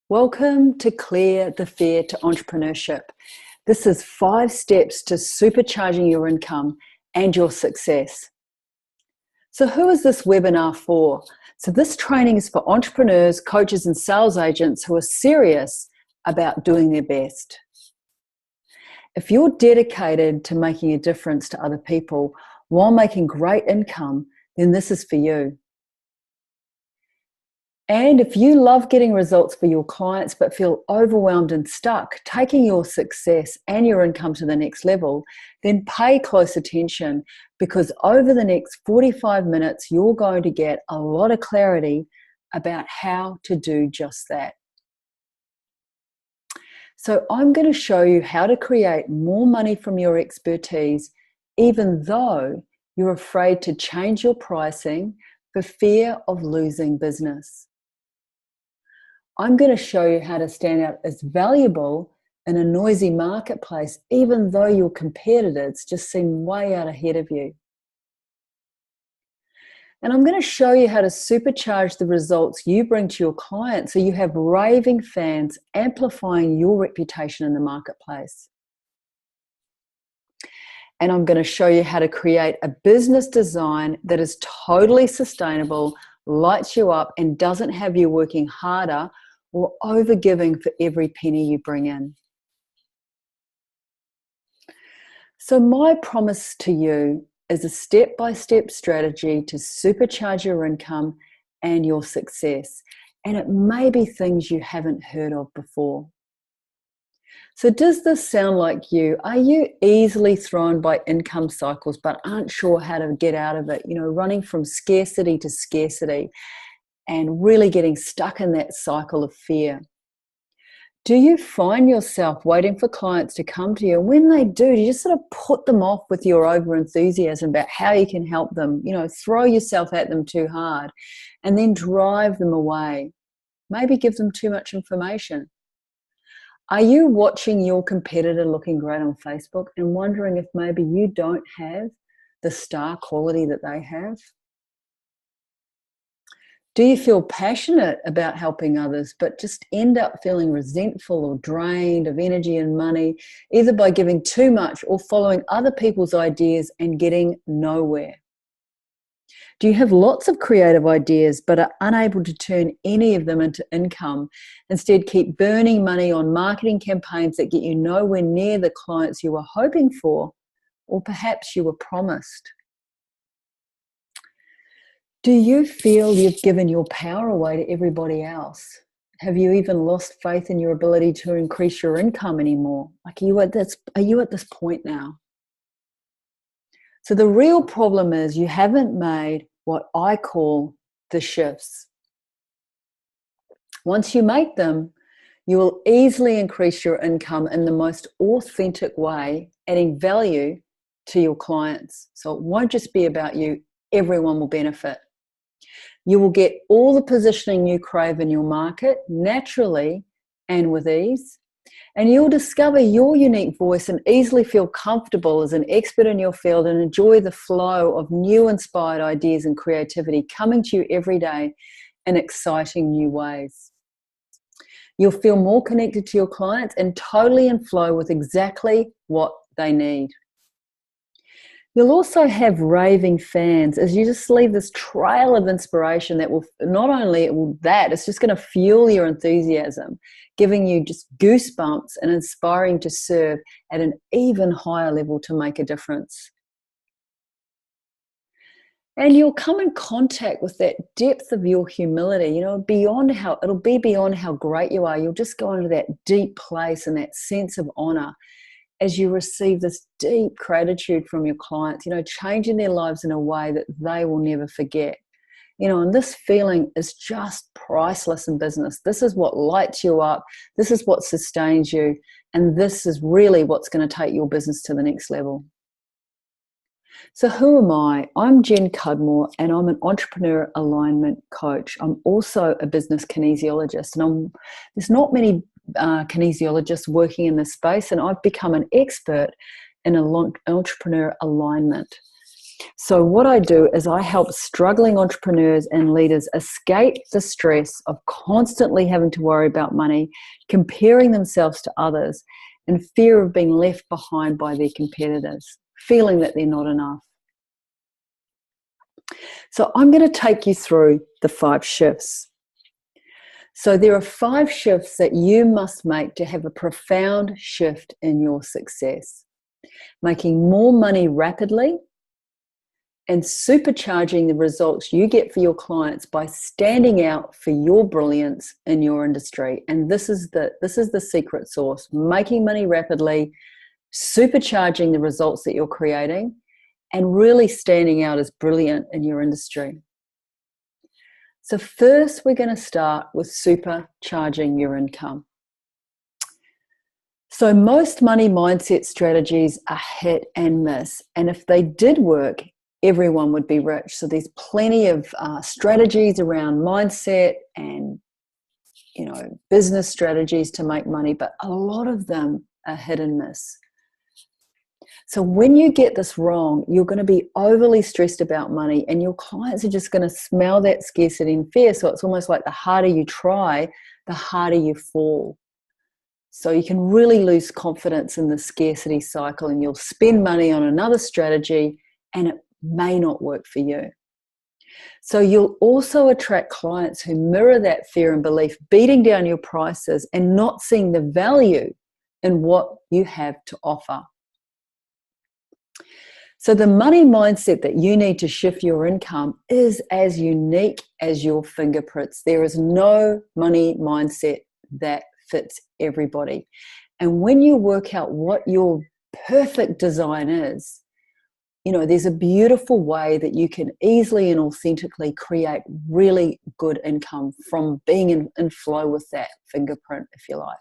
Welcome to Clear the Fear to Entrepreneurship. This is 5 steps to supercharging your income and your success. So who is this webinar for? So this training is for entrepreneurs, coaches, and sales agents who are serious about doing their best. If you're dedicated to making a difference to other people while making great income, then this is for you. And if you love getting results for your clients but feel overwhelmed and stuck, taking your success and your income to the next level, then pay close attention, because over the next 45 minutes, you're going to get a lot of clarity about how to do just that. So I'm going to show you how to create more money from your expertise, even though you're afraid to change your pricing for fear of losing business. I'm going to show you how to stand out as valuable in a noisy marketplace, even though your competitors just seem way out ahead of you. And I'm going to show you how to supercharge the results you bring to your clients so you have raving fans amplifying your reputation in the marketplace. And I'm going to show you how to create a business design that is totally sustainable, lights you up, and doesn't have you working harder or overgiving for every penny you bring in. So my promise to you is a step-by-step strategy to supercharge your income and your success. And it may be things you haven't heard of before. So does this sound like you? Are you easily thrown by income cycles but aren't sure how to get out of it? Running from scarcity to scarcity and really getting stuck in that cycle of fear. Do you find yourself waiting for clients to come to you? And when they do you just sort of put them off with your over-enthusiasm about how you can help them, throw yourself at them too hard and then drive them away? Maybe give them too much information. Are you watching your competitor looking great on Facebook and wondering if maybe you don't have the star quality that they have? Do you feel passionate about helping others, but just end up feeling resentful or drained of energy and money, either by giving too much or following other people's ideas and getting nowhere? Do you have lots of creative ideas, but are unable to turn any of them into income? Instead, keep burning money on marketing campaigns that get you nowhere near the clients you were hoping for, or perhaps you were promised? Do you feel you've given your power away to everybody else? Have you even lost faith in your ability to increase your income anymore? Are you at this point now? So the real problem is you haven't made what I call the shifts. Once you make them, you will easily increase your income in the most authentic way, adding value to your clients. So it won't just be about you, everyone will benefit. You will get all the positioning you crave in your market naturally and with ease. And you'll discover your unique voice and easily feel comfortable as an expert in your field and enjoy the flow of new inspired ideas and creativity coming to you every day in exciting new ways. You'll feel more connected to your clients and totally in flow with exactly what they need. You'll also have raving fans as you just leave this trail of inspiration that will not only it's just going to fuel your enthusiasm, giving you just goosebumps and inspiring to serve at an even higher level to make a difference. And you'll come in contact with that depth of your humility, it'll be beyond how great you are. You'll just go into that deep place and that sense of honor as you receive this deep gratitude from your clients, changing their lives in a way that they will never forget. And this feeling is just priceless in business. This is what lights you up. This is what sustains you. And this is really what's going to take your business to the next level. So who am I? I'm Jen Cudmore, and I'm an entrepreneur alignment coach. I'm also a business kinesiologist, and there's not many kinesiologists working in this space, and I've become an expert in entrepreneur alignment. So what I do is I help struggling entrepreneurs and leaders escape the stress of constantly having to worry about money, comparing themselves to others, and fear of being left behind by their competitors, feeling that they're not enough. So I'm going to take you through the 5 shifts. So there are 5 shifts that you must make to have a profound shift in your success. Making more money rapidly and supercharging the results you get for your clients by standing out for your brilliance in your industry. And this is the secret sauce: making money rapidly, supercharging the results that you're creating, and really standing out as brilliant in your industry. So first, we're going to start with supercharging your income. So most money mindset strategies are hit and miss. And if they did work, everyone would be rich. So there's plenty of strategies around mindset and, business strategies to make money, but a lot of them are hit and miss. So when you get this wrong, you're going to be overly stressed about money, and your clients are just going to smell that scarcity and fear. So it's almost like the harder you try, the harder you fall. So you can really lose confidence in the scarcity cycle, and you'll spend money on another strategy and it may not work for you. So you'll also attract clients who mirror that fear and belief, beating down your prices and not seeing the value in what you have to offer. So the money mindset that you need to shift your income is as unique as your fingerprints. There is no money mindset that fits everybody. And when you work out what your perfect design is, there's a beautiful way that you can easily and authentically create really good income from being in flow with that fingerprint, if you like.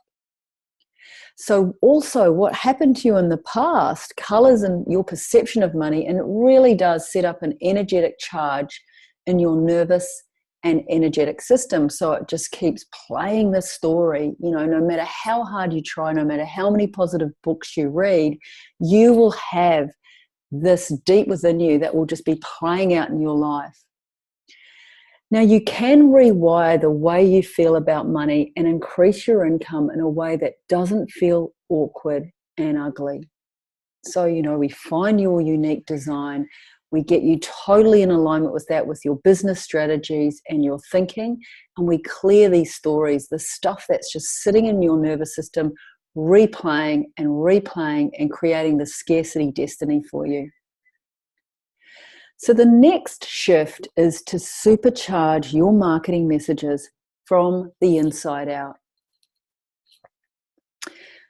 So also what happened to you in the past colors in your perception of money, and it really does set up an energetic charge in your nervous and energetic system. So it just keeps playing the story. No matter how hard you try, no matter how many positive books you read, you will have this deep within you that will just be playing out in your life. Now, you can rewire the way you feel about money and increase your income in a way that doesn't feel awkward and ugly. So, we find your unique design. We get you totally in alignment with that, with your business strategies and your thinking. And we clear these stories, the stuff that's just sitting in your nervous system, replaying and creating the scarcity destiny for you. So the next shift is to supercharge your marketing messages from the inside out.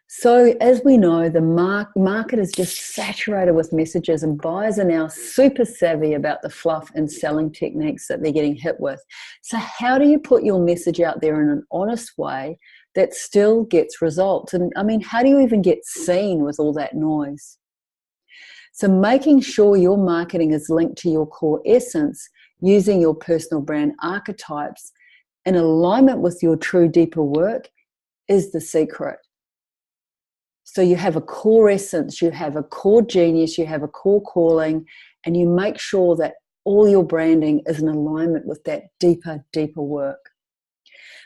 So as we know, the market is just saturated with messages, and buyers are now super savvy about the fluff and selling techniques that they're getting hit with. So how do you put your message out there in an honest way that still gets results? And how do you even get seen with all that noise? So making sure your marketing is linked to your core essence, using your personal brand archetypes in alignment with your true deeper work is the secret. So you have a core essence, you have a core genius, you have a core calling, and you make sure that all your branding is in alignment with that deeper work.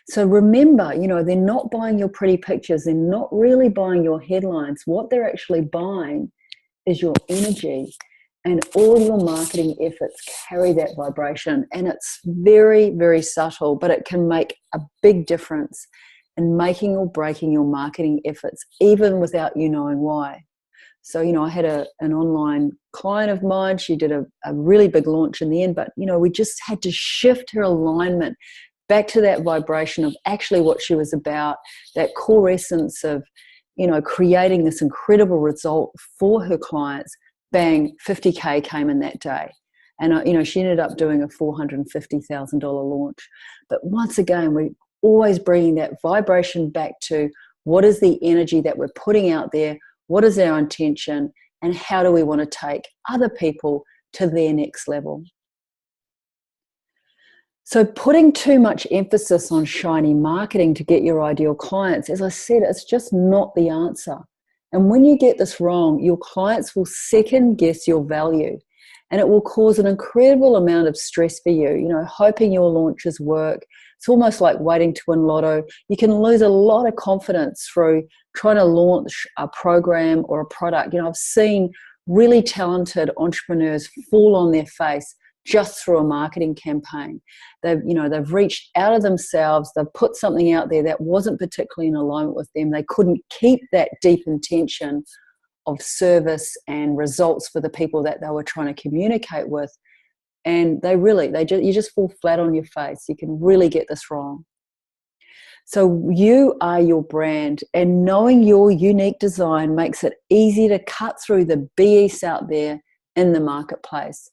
So remember, they're not buying your pretty pictures. They're not really buying your headlines. What they're actually buying is your energy, and all your marketing efforts carry that vibration. And it's very, very subtle, but it can make a big difference in making or breaking your marketing efforts, even without you knowing why. So, I had an online client of mine. She did a really big launch in the end, but, we just had to shift her alignment back to that vibration of actually what she was about, that core essence of, creating this incredible result for her clients. Bang, 50K came in that day. And, she ended up doing a $450,000 launch. But once again, we're always bringing that vibration back to what is the energy that we're putting out there, what is our intention, and how do we want to take other people to their next level. So putting too much emphasis on shiny marketing to get your ideal clients, as I said, it's just not the answer. And when you get this wrong, your clients will second guess your value. And it will cause an incredible amount of stress for you, hoping your launches work. It's almost like waiting to win lotto. You can lose a lot of confidence through trying to launch a program or a product. I've seen really talented entrepreneurs fall on their face just through a marketing campaign. They've reached out of themselves. They've put something out there that wasn't particularly in alignment with them. They couldn't keep that deep intention of service and results for the people that they were trying to communicate with. And you just fall flat on your face. You can really get this wrong. So you are your brand, and knowing your unique design makes it easy to cut through the BS out there in the marketplace.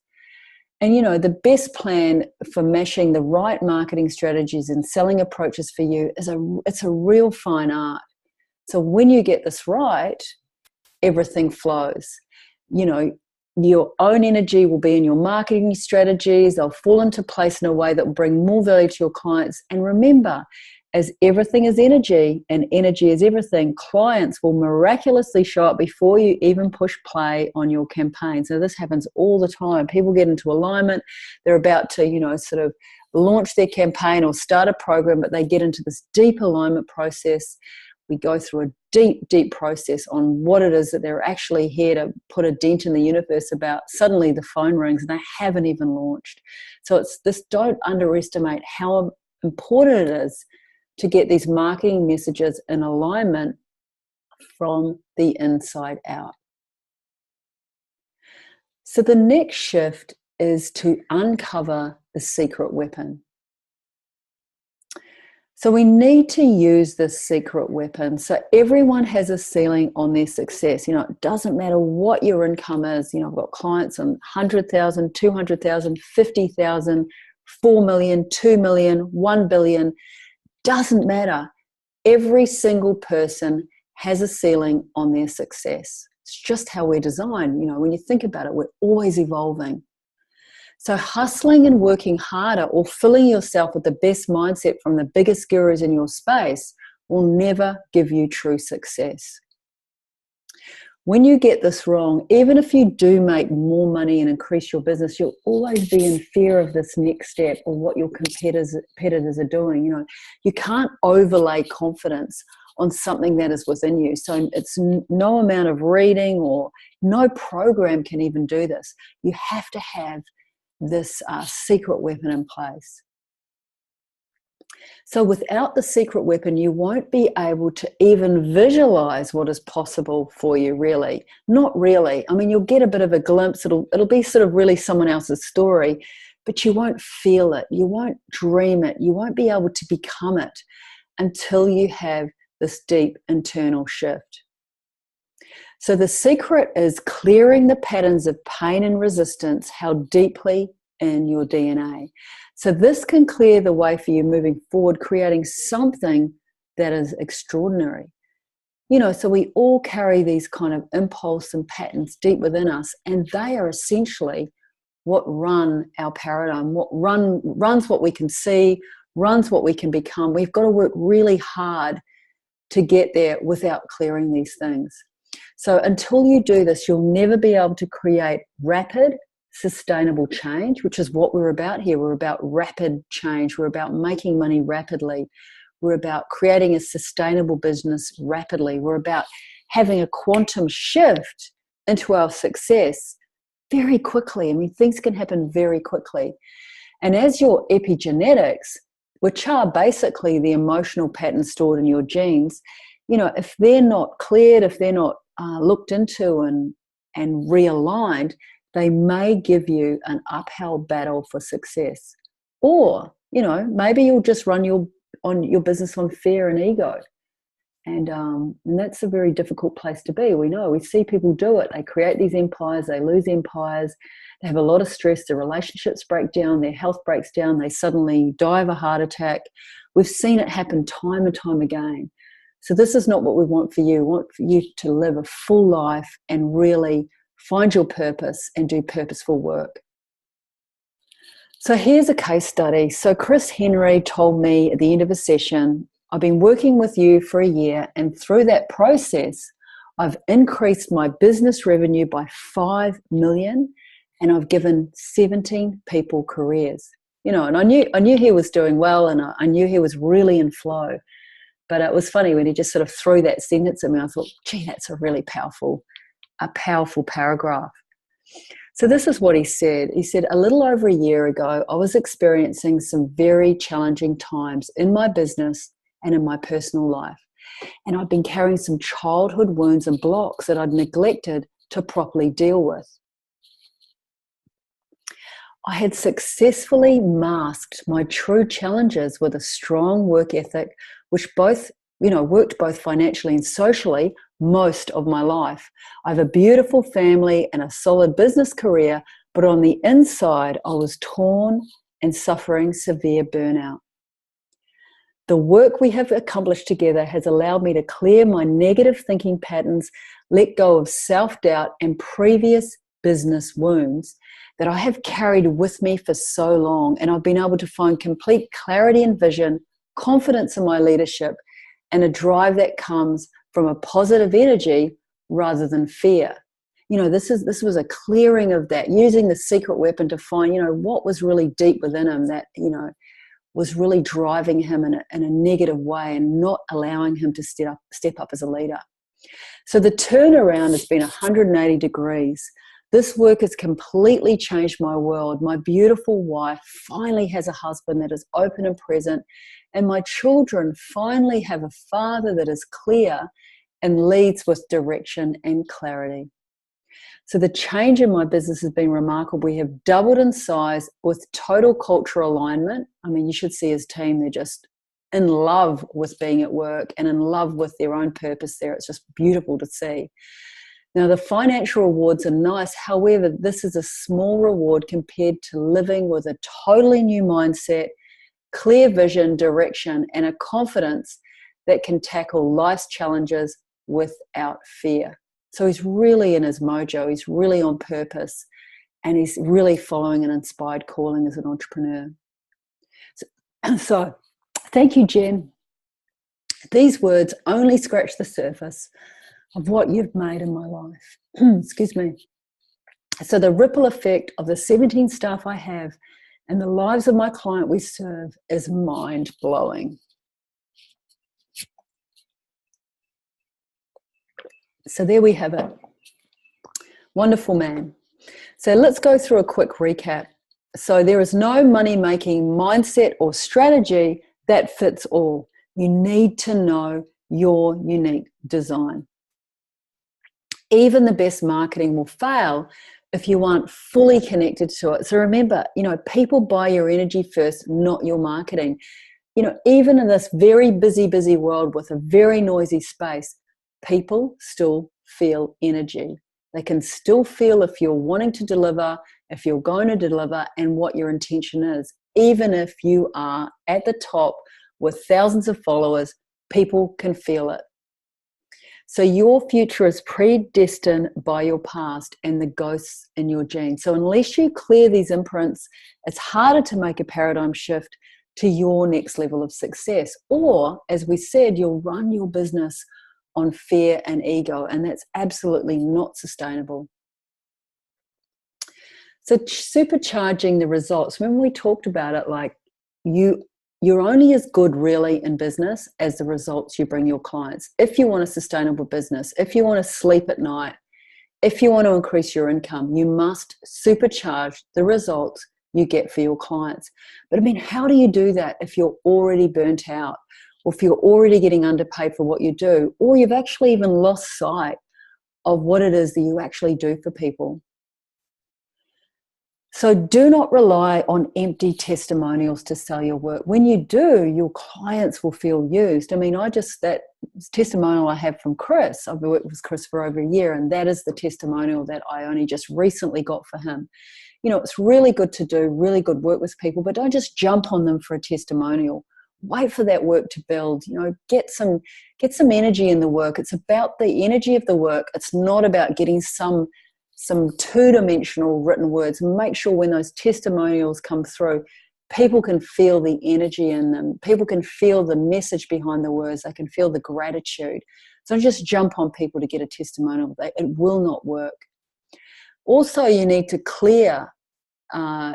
And the best plan for meshing the right marketing strategies and selling approaches for you it's a real fine art. So when you get this right, everything flows. Your own energy will be in your marketing strategies. They'll fall into place in a way that will bring more value to your clients. And remember, as everything is energy and energy is everything, clients will miraculously show up before you even push play on your campaign. So this happens all the time. People get into alignment. They're about to, sort of launch their campaign or start a program, but they get into this deep alignment process. We go through a deep, deep process on what it is that they're actually here to put a dent in the universe about. Suddenly the phone rings and they haven't even launched. So it's this, don't underestimate how important it is to get these marketing messages in alignment from the inside out. So the next shift is to uncover the secret weapon. So we need to use this secret weapon. So everyone has a ceiling on their success. It doesn't matter what your income is. I've got clients on 100,000, 200,000, 50,000, 4 million, 2 million, 1 billion. Doesn't matter. Every single person has a ceiling on their success. It's just how we're designed. When you think about it, we're always evolving. So hustling and working harder or filling yourself with the best mindset from the biggest gurus in your space will never give you true success. When you get this wrong, even if you do make more money and increase your business, you'll always be in fear of this next step or what your competitors are doing. You can't overlay confidence on something that is within you. So it's no amount of reading or no program can even do this. You have to have this secret weapon in place. So without the secret weapon, you won't be able to even visualize what is possible for you, really. Not really. I mean, you'll get a bit of a glimpse. It'll be sort of really someone else's story, but you won't feel it. You won't dream it. You won't be able to become it until you have this deep internal shift. So the secret is clearing the patterns of pain and resistance held deeply in your DNA. So this can clear the way for you moving forward, creating something that is extraordinary. So we all carry these kind of impulse and patterns deep within us, and they are essentially what run our paradigm, what runs what we can see, runs what we can become. We've got to work really hard to get there without clearing these things. So until you do this, you'll never be able to create rapid, sustainable change, which is what we're about here. We're about rapid change. We're about making money rapidly. We're about creating a sustainable business rapidly. We're about having a quantum shift into our success very quickly. I mean, things can happen very quickly. And as your epigenetics, which are basically the emotional patterns stored in your genes, if they're not cleared, if they're not looked into and realigned, they may give you an uphill battle for success. Or, maybe you'll just run your business on fear and ego. And that's a very difficult place to be. We see people do it. They create these empires, they lose empires, they have a lot of stress, their relationships break down, their health breaks down, they suddenly die of a heart attack. We've seen it happen time and time again. So this is not what we want for you. We want for you to live a full life and really find your purpose and do purposeful work. So here's a case study. So Chris Henry told me at the end of a session, I've been working with you for a year, and through that process, I've increased my business revenue by 5 million and I've given 17 people careers. You know, and I knew he was doing well, and I knew he was really in flow. But it was funny when he just sort of threw that sentence at me. I thought, gee, that's a really powerful paragraph. So this is what he said. He said, a little over a year ago, I was experiencing some very challenging times in my business and in my personal life. And I'd been carrying some childhood wounds and blocks that I'd neglected to properly deal with. I had successfully masked my true challenges with a strong work ethic, which worked both financially and socially most of my life. I have a beautiful family and a solid business career, but on the inside, I was torn and suffering severe burnout. The work we have accomplished together has allowed me to clear my negative thinking patterns, let go of self-doubt and previous business wounds that I have carried with me for so long. And I've been able to find complete clarity and vision, confidence in my leadership, and a drive that comes from a positive energy rather than fear. You know, this was a clearing of that, using the secret weapon to find, what was really deep within him that, was really driving him in a negative way and not allowing him to step up as a leader. So the turnaround has been 180 degrees. This work has completely changed my world. My beautiful wife finally has a husband that is open and present, and my children finally have a father that is clear and leads with direction and clarity. So the change in my business has been remarkable. We have doubled in size with total cultural alignment. I mean, you should see his team. They're just in love with being at work and in love with their own purpose there. It's just beautiful to see. Now, the financial rewards are nice. However, this is a small reward compared to living with a totally new mindset, clear vision, direction, and a confidence that can tackle life's challenges without fear. So he's really in his mojo. He's really on purpose, and he's really following an inspired calling as an entrepreneur. So thank you, Jen. These words only scratch the surface of what you've made in my life. Excuse me. So the ripple effect of the 17 staff I have and the lives of my client we serve is mind-blowing. So there we have it. Wonderful man. So let's go through a quick recap. So there is no money-making mindset or strategy that fits all. You need to know your unique design. Even the best marketing will fail if you aren't fully connected to it. So remember, people buy your energy first, not your marketing. Even in this very busy world with a very noisy space, people still feel energy. They can still feel if you're wanting to deliver, if you're going to deliver, and what your intention is. Even if you are at the top with thousands of followers, people can feel it. So your future is predestined by your past and the ghosts in your genes. So unless you clear these imprints, it's harder to make a paradigm shift to your next level of success. Or, as we said, you'll run your business on fear and ego, and that's absolutely not sustainable. So supercharging the results, remember we talked about it, like you're only as good really in business as the results you bring your clients. If you want a sustainable business, if you want to sleep at night, if you want to increase your income, you must supercharge the results you get for your clients. But I mean, how do you do that if you're already burnt out, or if you're already getting underpaid for what you do, or you've actually even lost sight of what it is that you actually do for people? So do not rely on empty testimonials to sell your work. When you do, your clients will feel used. I mean, that testimonial I have from Chris, I've worked with Chris for over a year, and that is the testimonial that I only just recently got for him. It's really good to do really good work with people, but don't just jump on them for a testimonial. Wait for that work to build. Get some energy in the work. It's about the energy of the work. It's not about getting some two-dimensional written words. Make sure when those testimonials come through, people can feel the energy in them. People can feel the message behind the words. They can feel the gratitude. So don't just jump on people to get a testimonial. It will not work. Also, you need to clear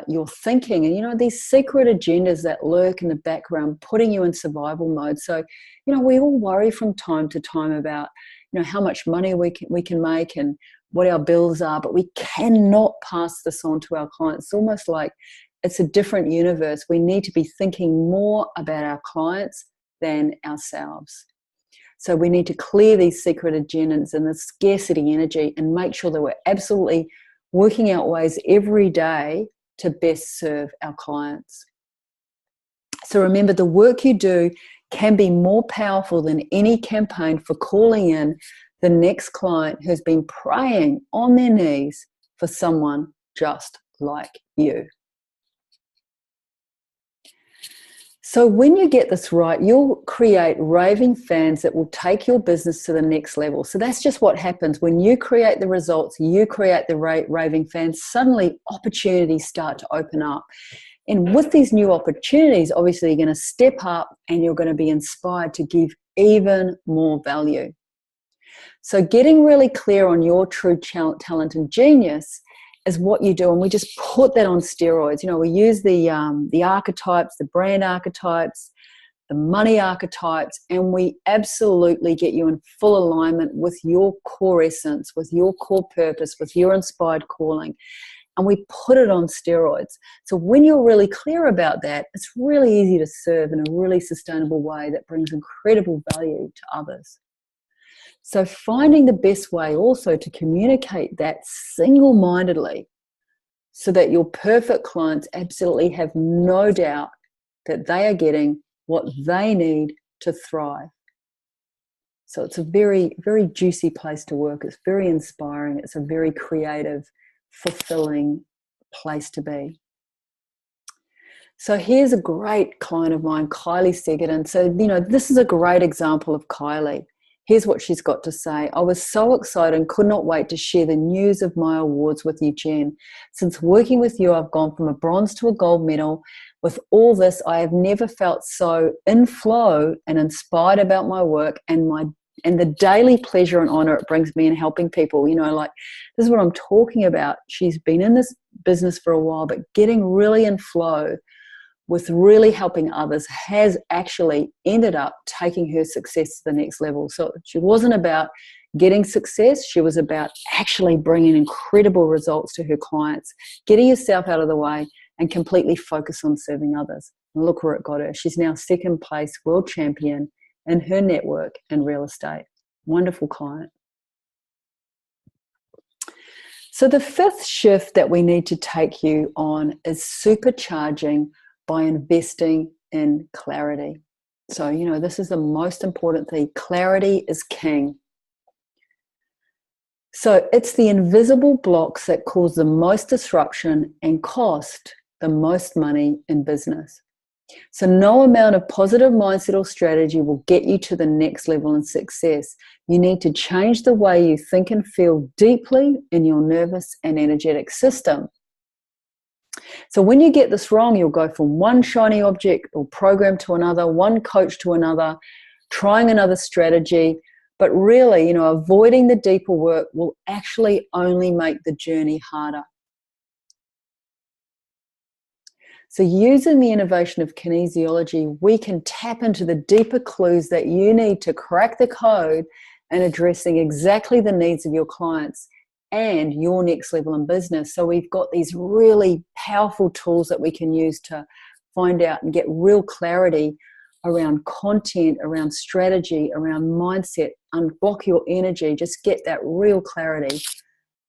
your thinking, and these secret agendas that lurk in the background, putting you in survival mode. So we all worry from time to time about how much money we can make and what our bills are, but we cannot pass this on to our clients. It's almost like it's a different universe. We need to be thinking more about our clients than ourselves. So we need to clear these secret agendas and the scarcity energy and make sure that we're absolutely working out ways every day to best serve our clients. So remember, the work you do can be more powerful than any campaign for calling in the next client who's been praying on their knees for someone just like you. So when you get this right, you'll create raving fans that will take your business to the next level. So that's just what happens. When you create the results, you create the raving fans, suddenly opportunities start to open up. And with these new opportunities, obviously you're going to step up and you're going to be inspired to give even more value. So getting really clear on your true talent and genius is what you do, and we just put that on steroids. We use the archetypes, the brand archetypes, the money archetypes, and we absolutely get you in full alignment with your core essence, with your core purpose, with your inspired calling, and we put it on steroids. So when you're really clear about that, it's really easy to serve in a really sustainable way that brings incredible value to others. So finding the best way also to communicate that single-mindedly so that your perfect clients absolutely have no doubt that they are getting what they need to thrive. So it's a very, very juicy place to work. It's very inspiring. It's a very creative, fulfilling place to be. So here's a great client of mine, Kylie Segerton. So, this is a great example of Kylie. Here's what she's got to say. I was so excited and could not wait to share the news of my awards with you, Jen. Since working with you, I've gone from a bronze to a gold medal. With all this, I have never felt so in flow and inspired about my work and the daily pleasure and honor it brings me in helping people. This is what I'm talking about. She's been in this business for a while, but getting really in flow with really helping others has actually ended up taking her success to the next level. So she wasn't about getting success. She was about actually bringing incredible results to her clients, getting herself out of the way and completely focus on serving others. And look where it got her. She's now second place world champion in her network in real estate. Wonderful client. So the fifth shift that we need to take you on is supercharging by investing in clarity. So, this is the most important thing. Clarity is king. So it's the invisible blocks that cause the most disruption and cost the most money in business. So no amount of positive mindset or strategy will get you to the next level in success. You need to change the way you think and feel deeply in your nervous and energetic system. So when you get this wrong, you'll go from one shiny object or program to another, one coach to another, trying another strategy. But really, avoiding the deeper work will actually only make the journey harder. So using the innovation of kinesiology, we can tap into the deeper clues that you need to crack the code and addressing exactly the needs of your clients and your next level in business. So we've got these really powerful tools that we can use to find out and get real clarity around content, around strategy, around mindset, unblock your energy, just get that real clarity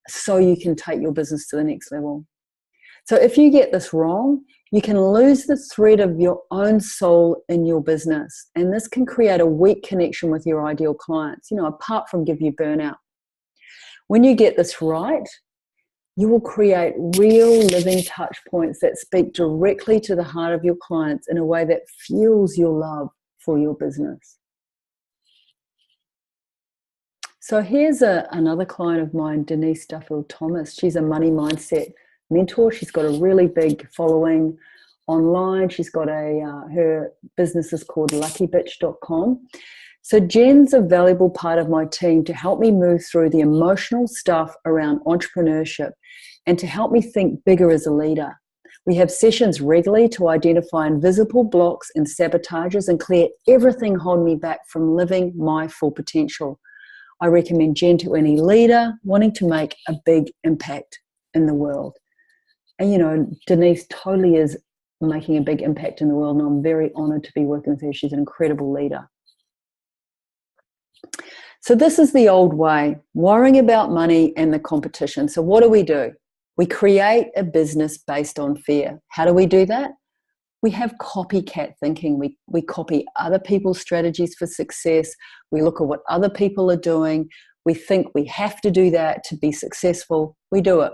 so you can take your business to the next level. So if you get this wrong, you can lose the thread of your own soul in your business. And this can create a weak connection with your ideal clients, apart from give you burnout. When you get this right, you will create real living touch points that speak directly to the heart of your clients in a way that fuels your love for your business. So here's another client of mine, Denise Duffield-Thomas. She's a money mindset mentor. She's got a really big following online. She's got her business is called luckybitch.com. So Jen's a valuable part of my team to help me move through the emotional stuff around entrepreneurship and to help me think bigger as a leader. We have sessions regularly to identify invisible blocks and sabotages and clear everything holding me back from living my full potential. I recommend Jen to any leader wanting to make a big impact in the world. And Denise totally is making a big impact in the world, and I'm very honored to be working with her. She's an incredible leader. So this is the old way, worrying about money and the competition. So what do? We create a business based on fear. How do we do that? We have copycat thinking. We copy other people's strategies for success. We look at what other people are doing. We think we have to do that to be successful. We do it.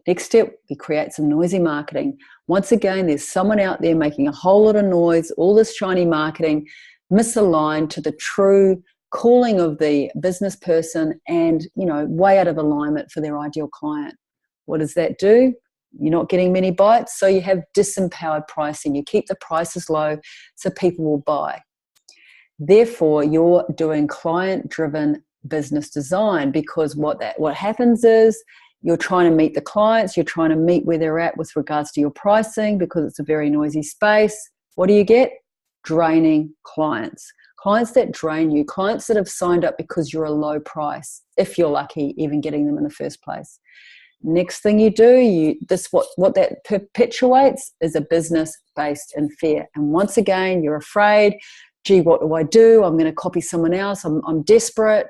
Next step, we create some noisy marketing. Once again, there's someone out there making a whole lot of noise, all this shiny marketing, misaligned to the true calling of the business person and, way out of alignment for their ideal client. What does that do? You're not getting many bites, so you have disempowered pricing. You keep the prices low so people will buy. Therefore, you're doing client-driven business design, because what happens is you're trying to meet the clients, you're trying to meet where they're at with regards to your pricing, because it's a very noisy space. What do you get? Draining clients. Clients that drain you, clients that have signed up because you're a low price, if you're lucky, even getting them in the first place. Next thing you do, what that perpetuates is a business based in fear. And once again, you're afraid, gee, what do? I'm going to copy someone else. I'm desperate.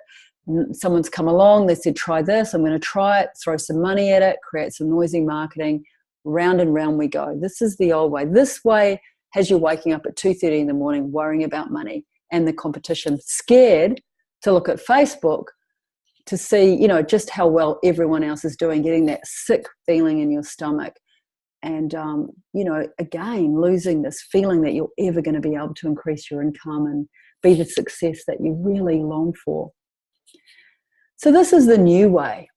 Someone's come along, they said, try this. I'm going to try it, throw some money at it, create some noisy marketing. Round and round we go. This is the old way. This way has you waking up at 2:30 in the morning worrying about money and the competition, scared to look at Facebook to see, just how well everyone else is doing, getting that sick feeling in your stomach. And, again, losing this feeling that you're ever going to be able to increase your income and be the success that you really long for. So this is the new way.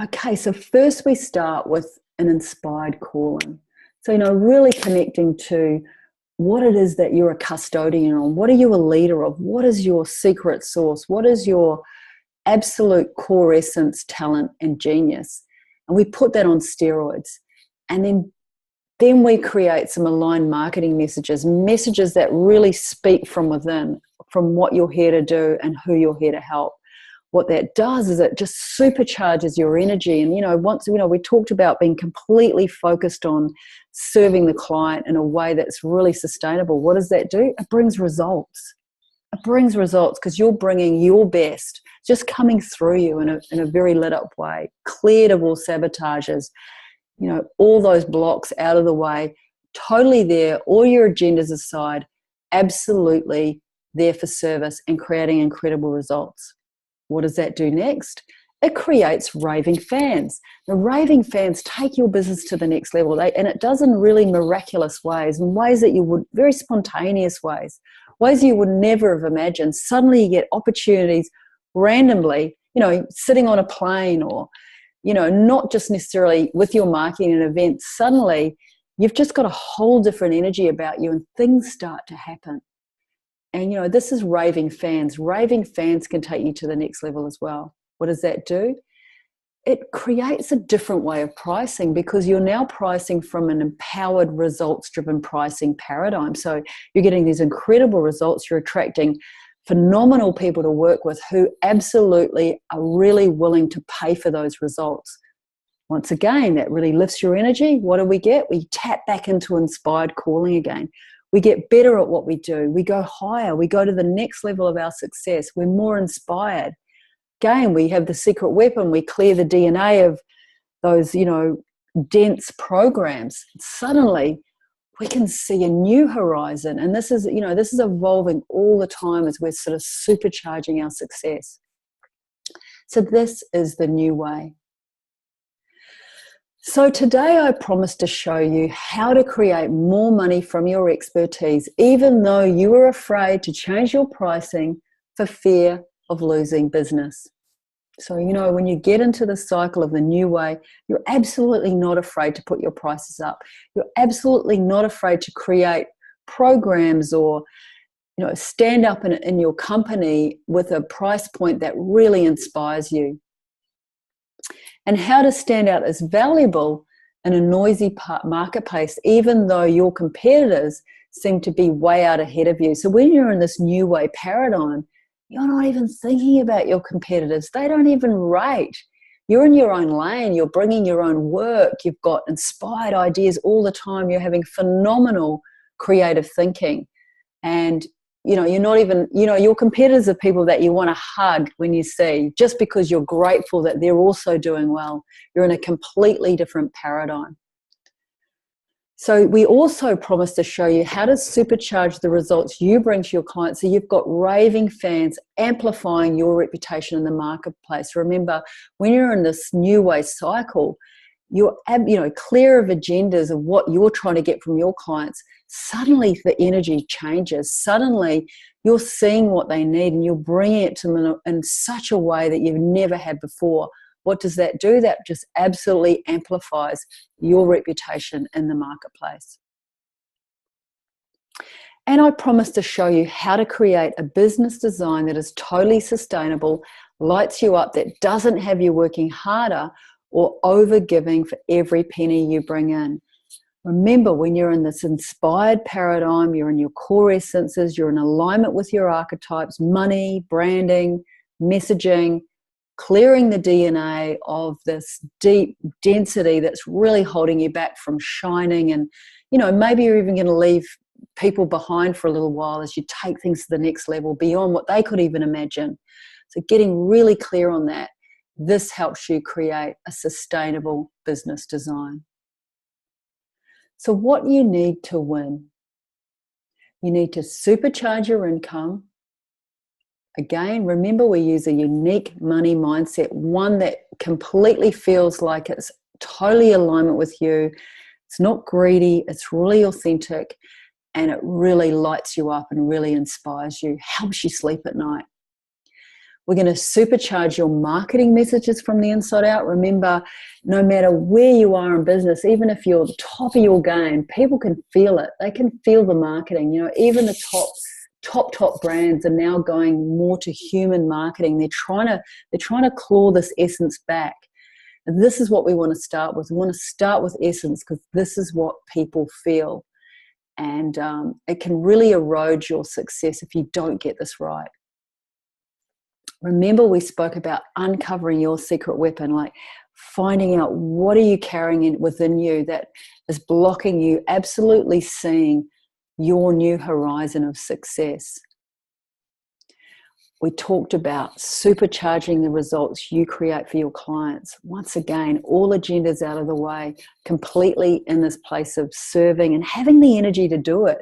Okay, so first we start with an inspired calling. So, really connecting to what it is that you're a custodian on. What are you a leader of? What is your secret sauce? What is your absolute core essence, talent, and genius? And we put that on steroids. And then we create some aligned marketing messages that really speak from within, from what you're here to do and who you're here to help. What that does is it just supercharges your energy. And, we talked about being completely focused on serving the client in a way that's really sustainable. What does that do? It brings results. It brings results because you're bringing your best, just coming through you in a very lit up way, cleared of all sabotages, all those blocks out of the way, totally there, all your agendas aside, absolutely there for service and creating incredible results. What does that do next? It creates raving fans. The raving fans take your business to the next level, and it does in really miraculous ways, in ways that you would, very spontaneous ways you would never have imagined. Suddenly you get opportunities randomly, sitting on a plane or, not just necessarily with your marketing and events. Suddenly you've just got a whole different energy about you and things start to happen. And, this is raving fans. Raving fans can take you to the next level as well. What does that do? It creates a different way of pricing because you're now pricing from an empowered, results-driven pricing paradigm. So you're getting these incredible results. You're attracting phenomenal people to work with who absolutely are really willing to pay for those results. Once again, that really lifts your energy. What do? We tap back into inspired calling again. We get better at what we do. We go higher. We go to the next level of our success. We're more inspired. Again, we have the secret weapon. We clear the DNA of those, dense programs. Suddenly, we can see a new horizon. And this is evolving all the time as we're sort of supercharging our success. So this is the new way. So today I promised to show you how to create more money from your expertise, even though you were afraid to change your pricing for fear of losing business. So, when you get into the cycle of the new way, you're absolutely not afraid to put your prices up. You're absolutely not afraid to create programs or, stand up in your company with a price point that really inspires you. And how to stand out as valuable in a noisy marketplace, even though your competitors seem to be way out ahead of you. So when you're in this new way paradigm, you're not even thinking about your competitors. They don't even rate. You're in your own lane. You're bringing your own work. You've got inspired ideas all the time. You're having phenomenal creative thinking. And, you're not even, your competitors are people that you want to hug when you see, just because you're grateful that they're also doing well. You're in a completely different paradigm. So we also promise to show you how to supercharge the results you bring to your clients, so you've got raving fans amplifying your reputation in the marketplace. Remember, when you're in this new way cycle, you're clear of agendas of what you're trying to get from your clients. Suddenly the energy changes. Suddenly you're seeing what they need and you're bringing it to them in such a way that you've never had before. What does that do? That just absolutely amplifies your reputation in the marketplace. And I promise to show you how to create a business design that is totally sustainable, lights you up, that doesn't have you working harder or over-giving for every penny you bring in. Remember, when you're in this inspired paradigm, you're in your core essences, you're in alignment with your archetypes, money, branding, messaging, clearing the DNA of this deep density that's really holding you back from shining. And, maybe you're even going to leave people behind for a little while as you take things to the next level beyond what they could even imagine. So getting really clear on that, this helps you create a sustainable business design. So what you need to win, you need to supercharge your income. Again, remember, we use a unique money mindset, one that completely feels like it's totally alignment with you. It's not greedy, it's really authentic, and it really lights you up and really inspires you, helps you sleep at night. We're going to supercharge your marketing messages from the inside out. Remember, no matter where you are in business, even if you're at the top of your game, people can feel it. They can feel the marketing. Even the top brands are now going more to human marketing. They're trying to claw this essence back. And this is what we want to start with. We want to start with essence, because this is what people feel. And it can really erode your success if you don't get this right. Remember, we spoke about uncovering your secret weapon, like finding out what are you carrying within you that is blocking you absolutely seeing your new horizon of success. We talked about supercharging the results you create for your clients. Once again, all agendas out of the way, completely in this place of serving and having the energy to do it,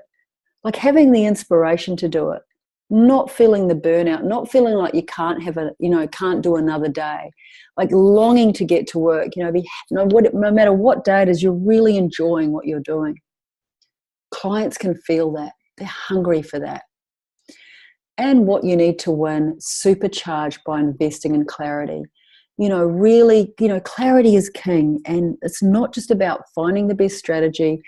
like having the inspiration to do it. Not feeling the burnout, not feeling like you can't can't do another day, like longing to get to work, no matter what day it is, you're really enjoying what you're doing. Clients can feel that. They're hungry for that. And what you need to win, supercharge by investing in clarity. Really, clarity is king, and it's not just about finding the best strategy,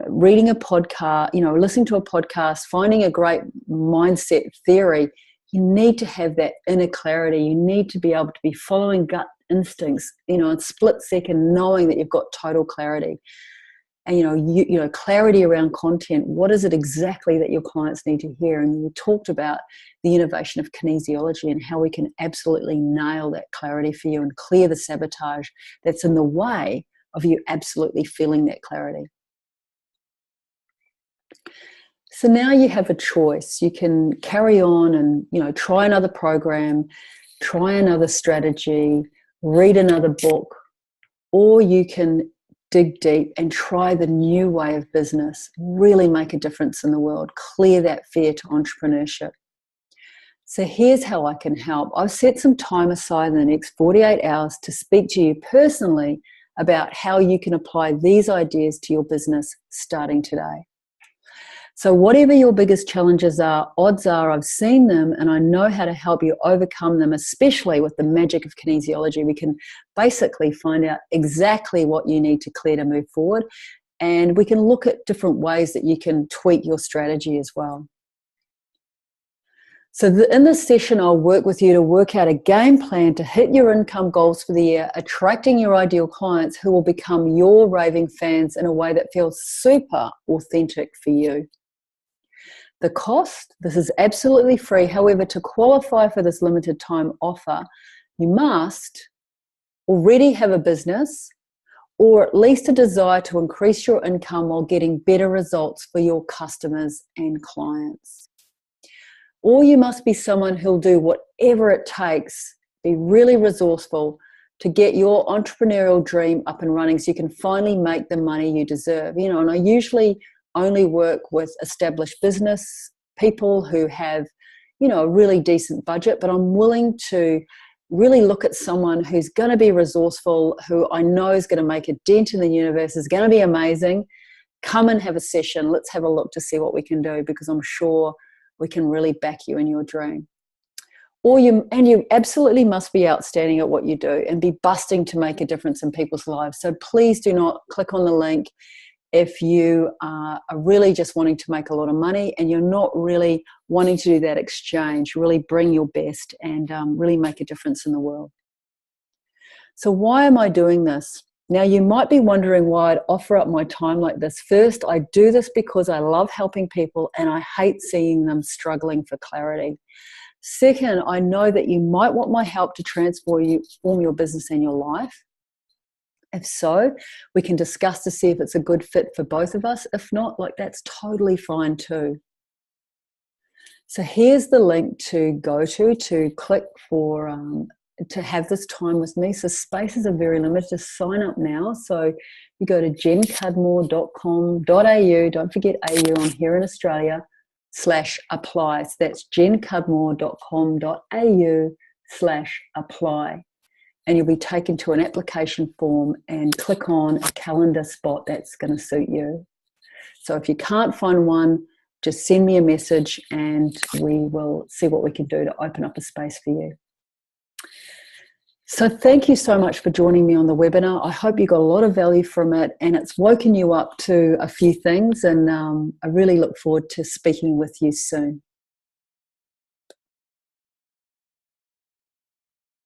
reading a podcast, listening to a podcast, finding a great mindset theory. You need to have that inner clarity. You need to be able to be following gut instincts, in split second, knowing that you've got total clarity. And, clarity around content. What is it exactly that your clients need to hear? And we talked about the innovation of kinesiology and how we can absolutely nail that clarity for you and clear the sabotage that's in the way of you absolutely feeling that clarity. So now you have a choice. You can carry on and, try another program, try another strategy, read another book, or you can dig deep and try the new way of business, really make a difference in the world, clear that fear to entrepreneurship. So here's how I can help. I've set some time aside in the next 48 hours to speak to you personally about how you can apply these ideas to your business starting today. So whatever your biggest challenges are, odds are I've seen them and I know how to help you overcome them, especially with the magic of kinesiology. We can basically find out exactly what you need to clear to move forward, and we can look at different ways that you can tweak your strategy as well. So in this session, I'll work with you to work out a game plan to hit your income goals for the year, attracting your ideal clients who will become your raving fans in a way that feels super authentic for you. The cost, this is absolutely free. However, to qualify for this limited time offer, you must already have a business or at least a desire to increase your income while getting better results for your customers and clients. Or you must be someone who'll do whatever it takes, be really resourceful to get your entrepreneurial dream up and running so you can finally make the money you deserve. And I usually only work with established business people who have, a really decent budget, but I'm willing to really look at someone who's going to be resourceful, who I know is going to make a dent in the universe, is going to be amazing. Come and have a session. Let's have a look to see what we can do, because I'm sure we can really back you in your dream. You absolutely must be outstanding at what you do and be busting to make a difference in people's lives. So please do not click on the link if you are really just wanting to make a lot of money and you're not really wanting to do that exchange, really bring your best and really make a difference in the world. So why am I doing this? Now, you might be wondering why I'd offer up my time like this. First, I do this because I love helping people and I hate seeing them struggling for clarity. Second, I know that you might want my help to transform your business and your life. If so, we can discuss to see if it's a good fit for both of us. If not, that's totally fine too. So here's the link to go to click for to have this time with me. So spaces are very limited. Just sign up now. So you go to jencudmore.com.au. Don't forget AU, I'm here in Australia, /apply. So that's jencudmore.com.au/apply. And you'll be taken to an application form and click on a calendar spot that's going to suit you. So if you can't find one, just send me a message and we will see what we can do to open up a space for you. So thank you so much for joining me on the webinar. I hope you got a lot of value from it and it's woken you up to a few things, and I really look forward to speaking with you soon.